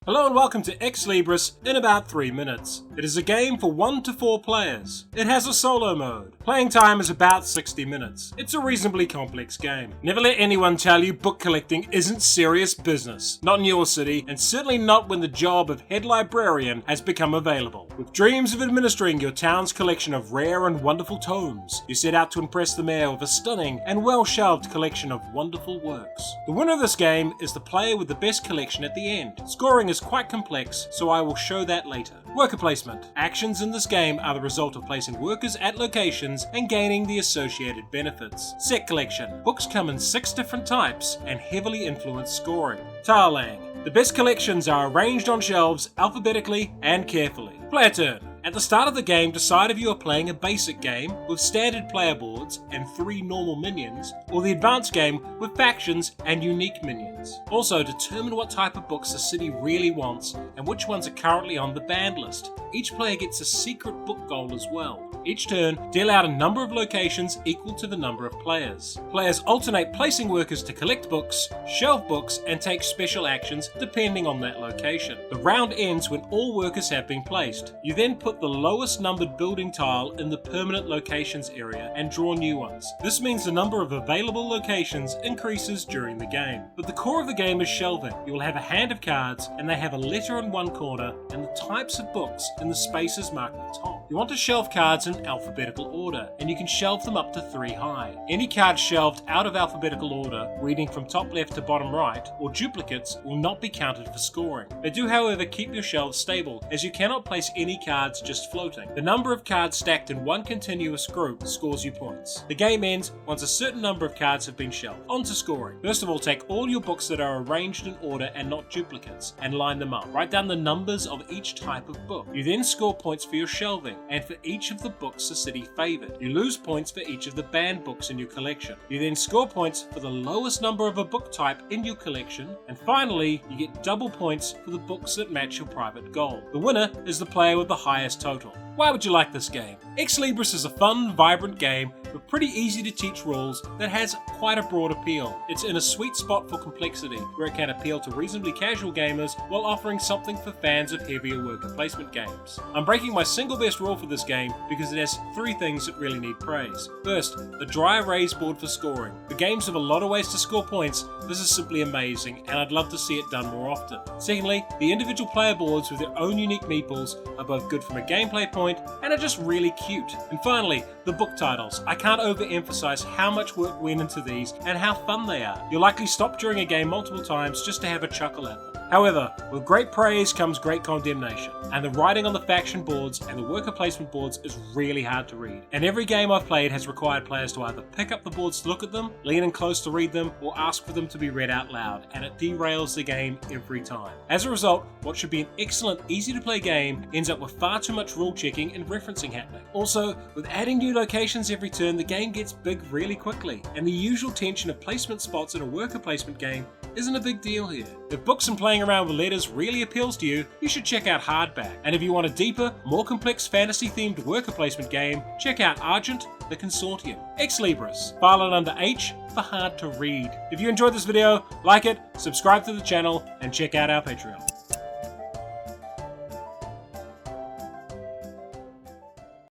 Hello and welcome to Ex Libris in about 3 minutes. It is a game for 1 to 4 players. It has a solo mode. Playing time is about 60 minutes. It's a reasonably complex game. Never let anyone tell you book collecting isn't serious business. Not in your city, and certainly not when the job of head librarian has become available. With dreams of administering your town's collection of rare and wonderful tomes, you set out to impress the mayor with a stunning and well-shelved collection of wonderful works. The winner of this game is the player with the best collection at the end. Scoring is quite complex, so I will show that later. Worker placement. Actions in this game are the result of placing workers at locations and gaining the associated benefits. Set collection. Books come in 6 different types and heavily influence scoring. Tilelang. The best collections are arranged on shelves alphabetically and carefully. Player turn. At the start of the game, decide if you are playing a basic game with standard player boards and 3 normal minions, or the advanced game with factions and unique minions. Also, determine what type of books the city really wants and which ones are currently on the banned list. Each player gets a secret book goal as well. Each turn, deal out a number of locations equal to the number of players. Players alternate placing workers to collect books, shelve books, and take special actions depending on that location. The round ends when all workers have been placed. You then put the lowest numbered building tile in the permanent locations area and draw new ones. This means the number of available locations increases during the game. But the core of the game is shelving. You will have a hand of cards and they have a letter in one corner and the types of books in the spaces marked at the top. You want to shelve cards in alphabetical order, and you can shelve them up to 3 high. Any card shelved out of alphabetical order, reading from top left to bottom right, or duplicates will not be counted for scoring. They do, however, keep your shelves stable, as you cannot place any cards just floating. The number of cards stacked in one continuous group scores you points. The game ends once a certain number of cards have been shelved. On to scoring. First of all, take all your books that are arranged in order and not duplicates, and line them up. Write down the numbers of each type of book. You then score points for your shelving, and for each of the books the city favoured. You lose points for each of the banned books in your collection. You then score points for the lowest number of a book type in your collection, and finally, you get double points for the books that match your private goal. The winner is the player with the highest total. Why would you like this game? Ex Libris is a fun, vibrant game with pretty easy to teach rules that has quite a broad appeal. It's in a sweet spot for complexity, where it can appeal to reasonably casual gamers while offering something for fans of heavier worker placement games. I'm breaking my single best rule for this game because it has 3 things that really need praise. First, the dry erase board for scoring. The games have a lot of ways to score points. This is simply amazing, and I'd love to see it done more often. Secondly, the individual player boards with their own unique meeples are both good from a gameplay point and are just really cute. And finally, the book titles. I can't overemphasize how much work went into these and how fun they are. You'll likely stop during a game multiple times just to have a chuckle at them. However, with great praise comes great condemnation, and the writing on the faction boards and the worker placement boards is really hard to read. And every game I've played has required players to either pick up the boards to look at them, lean in close to read them, or ask for them to be read out loud, and it derails the game every time. As a result, what should be an excellent, easy to play game ends up with far too much rule checking and referencing happening. Also, with adding new locations every turn, the game gets big really quickly, and the usual tension of placement spots in a worker placement game isn't a big deal here. If books and playing around with letters really appeals to you, you should check out Hardback. And if you want a deeper, more complex fantasy-themed worker placement game, check out Argent: The Consortium. Ex Libris. File it under H for hard to read. If you enjoyed this video, like it, subscribe to the channel, and check out our Patreon.